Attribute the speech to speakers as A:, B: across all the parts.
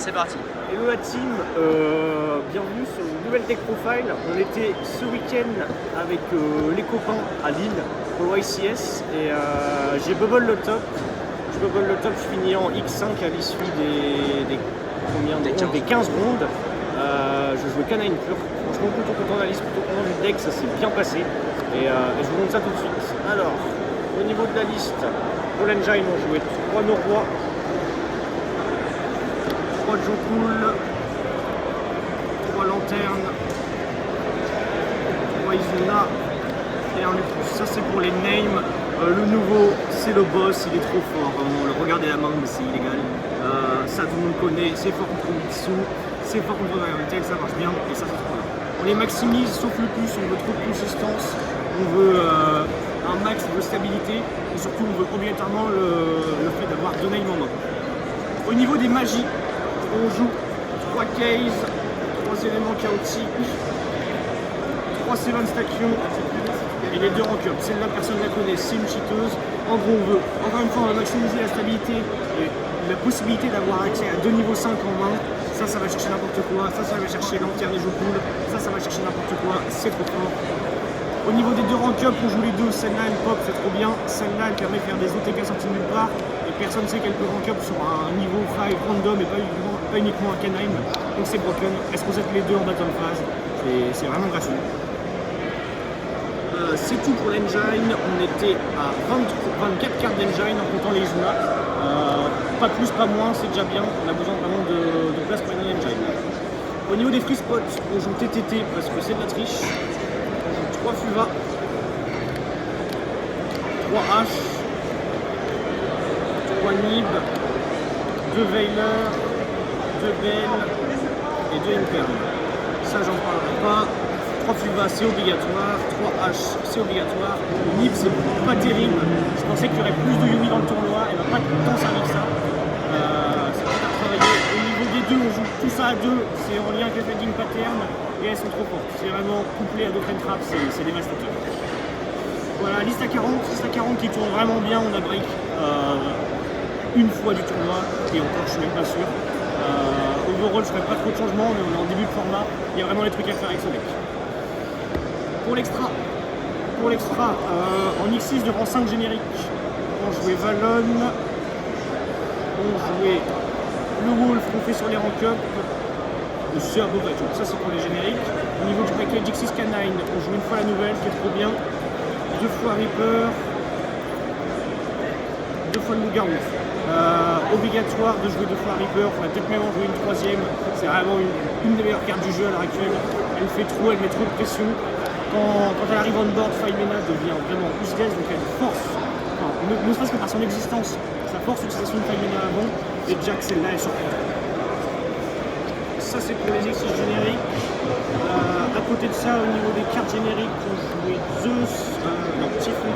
A: c'est parti.
B: Hello la team, bienvenue sur une nouvelle Tech Profile. On était ce week-end avec les copains à Lille pour YCS et j'ai bubble le top. Je finis en X5 à l'issue des 15 rondes. Je jouais canine pur. Franchement plutôt content de la liste, plutôt content du deck, ça s'est bien passé. Et je vous montre ça tout de suite. Alors, au niveau de la liste, pour l'engine on jouait 3 Norrois, 3 Jokul, 3 Lanternes, 3 Izuna et un Lupus. Ça c'est pour les names. Le nouveau, c'est le boss, il est trop fort. Regardez la main, mais c'est illégal. Ça tout le monde connaît, c'est fort contre Mitsu, c'est fort contre Variantel, ça marche bien et ça c'est trop bien. On les maximise sauf Lupus, on veut trop de consistance, on veut un max de stabilité et surtout on veut obligatoirement le fait d'avoir 2 names en main. Au niveau des magies, on joue 3 cases, 3 éléments chaotiques, 3 Seven Station et les 2 rank up. Celle-là, personne ne la connaît, c'est une cheateuse. En gros, on veut, encore une fois, on va maximiser la stabilité et la possibilité d'avoir accès à 2 niveaux 5 en main. Ça va chercher n'importe quoi. Ça va chercher l'entière des jeux cool. Ça va chercher n'importe quoi. C'est trop fort. Au niveau des 2 rank up, on joue les deux. Celle-là, elle pop, c'est trop bien. Celle-là, elle permet de faire des OTK sorties de nulle part. Et personne ne sait qu'elle peut rank up sur un niveau 5 random et pas uniquement un canine. Donc c'est broken. Est-ce que vous êtes les deux en battle phase? C'est vraiment gratuit. C'est tout pour l'engine. On était à 24 cartes d'engine en comptant les Izuna. Pas plus, pas moins, c'est déjà bien. On a besoin vraiment de place pour une engine. Au niveau des free spots, on joue TTT parce que c'est de la triche. On joue 3 Fuva, 3 H, 3 Nib, 2 Veiler, 2 Bell et 2 Imperm. Ça, j'en parlerai pas. 3 Fuva, c'est obligatoire. 3 H, c'est obligatoire. Nib, c'est pas terrible. Je pensais qu'il y aurait plus de Yumi dans le tournoi. Elle va pas tant servir que ça. C'est pas à travailler. Au niveau des deux, on joue tout ça à 2. C'est en lien avec le fighting pattern. Et elles sont trop fortes. C'est vraiment couplé à d'autres traps. C'est dévastateur. Voilà, liste à 40. Liste à 40 qui tourne vraiment bien. On a break une fois du tournoi. Et encore, je suis même pas sûr. Overall, je ferai pas trop de changements, mais on est en début de format. Il y a vraiment des trucs à faire avec ce deck. Pour l'extra, en X6 durant 5 génériques, on jouait Valon, on jouait le Wolf qu'on fait sur les rank up, c'est à peu près tout. Ça c'est pour les génériques. Au niveau du package X6 Canine, on joue une fois la nouvelle qui est trop bien, 2 fois Reaper, 2 fois le loup-garou. Obligatoire de jouer 2 fois Reaper, on va peut-être même en jouer une 3e. C'est vraiment une des meilleures cartes du jeu à l'heure actuelle. Elle fait trop, elle met trop de pression. Quand elle arrive on board, Faimena devient vraiment useless, donc elle force, ne serait-ce que par son existence, ça force l'utilisation de Faimena avant, et Jack celle-là est surprenante. Ça c'est pour les X6 génériques. À côté de ça, au niveau des cartes génériques, on jouait Zeus Typhon,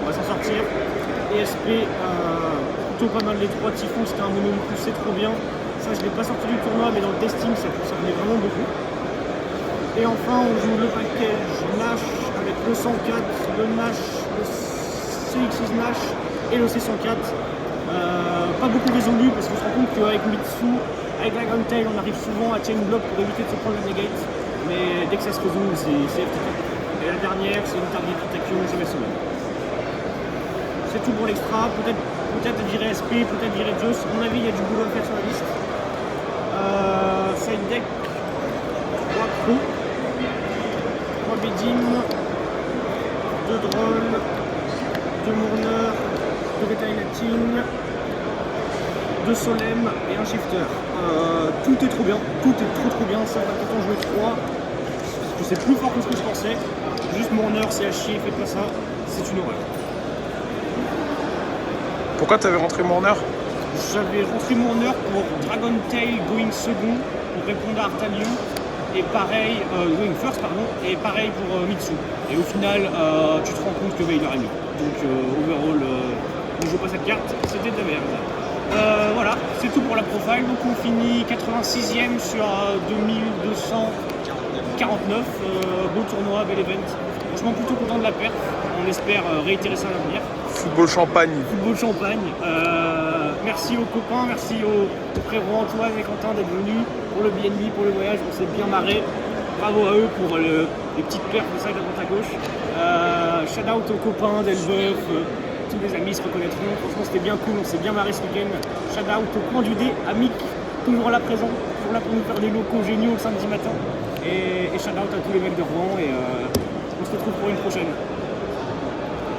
B: on va s'en sortir. ESP, plutôt pas mal les 3 Typhons, c'était un mono plus, c'est trop bien. Ça je ne l'ai pas sorti du tournoi, mais dans le testing ça venait vraiment beaucoup. Et enfin on joue le package Nash avec le 104, le Nash, le CX6 Nash et le C104. Pas beaucoup résolu parce qu'on se rend compte qu'avec Mitsu, avec Dragon Tail, on arrive souvent à chain block pour éviter de se prendre la negate. Mais dès que ça se résout, c'est FTK. Et la dernière, c'est une target attaque, jamais solo. C'est tout pour l'extra. Peut-être virer SP, peut-être virer Zeus. À mon avis, il y a du boulot à faire sur la liste. Side deck 3 Crow, 3 Bedim, 2 Droll, 2 Mourner, 2 Retailating, 2 Solem et un Shifter. Tout est trop bien, tout est trop bien. Ça va peut-être en jouer 3. C'est plus fort que ce que je pensais. Juste Mourner, c'est à chier, faites pas ça, c'est une horreur.
C: Pourquoi tu avais rentré Mourner?
B: J'avais rentré Mourner pour Dragon Tail Going Second, pour répondre à Artalion, et pareil, Going First, pardon, et pareil pour Mitsu. Et au final, tu te rends compte que Veiler est mieux. Donc overall, on joue pas cette carte, c'était de la merde. Voilà, c'est tout pour la profile. Donc on finit 86e sur 2249. Beau tournoi, bel event. Franchement, plutôt content de la perte. On espère réitérer ça à l'avenir.
C: Football champagne.
B: Football champagne. Merci aux copains, merci aux frérots Antoine et Quentin d'être venus pour le BNB, pour le voyage, on s'est bien marré. Bravo à eux pour les petites perfs de ça de droite à gauche. Shout out aux copains d'Elbeuf, tous les amis se reconnaîtront. Franchement c'était bien cool, on s'est bien marré ce week-end. Shout out au coin du dé, à Mick, toujours là présent, toujours là pour nous faire des locaux géniaux le samedi matin. Et shout out à tous les mecs de Rouen et on se retrouve pour une prochaine.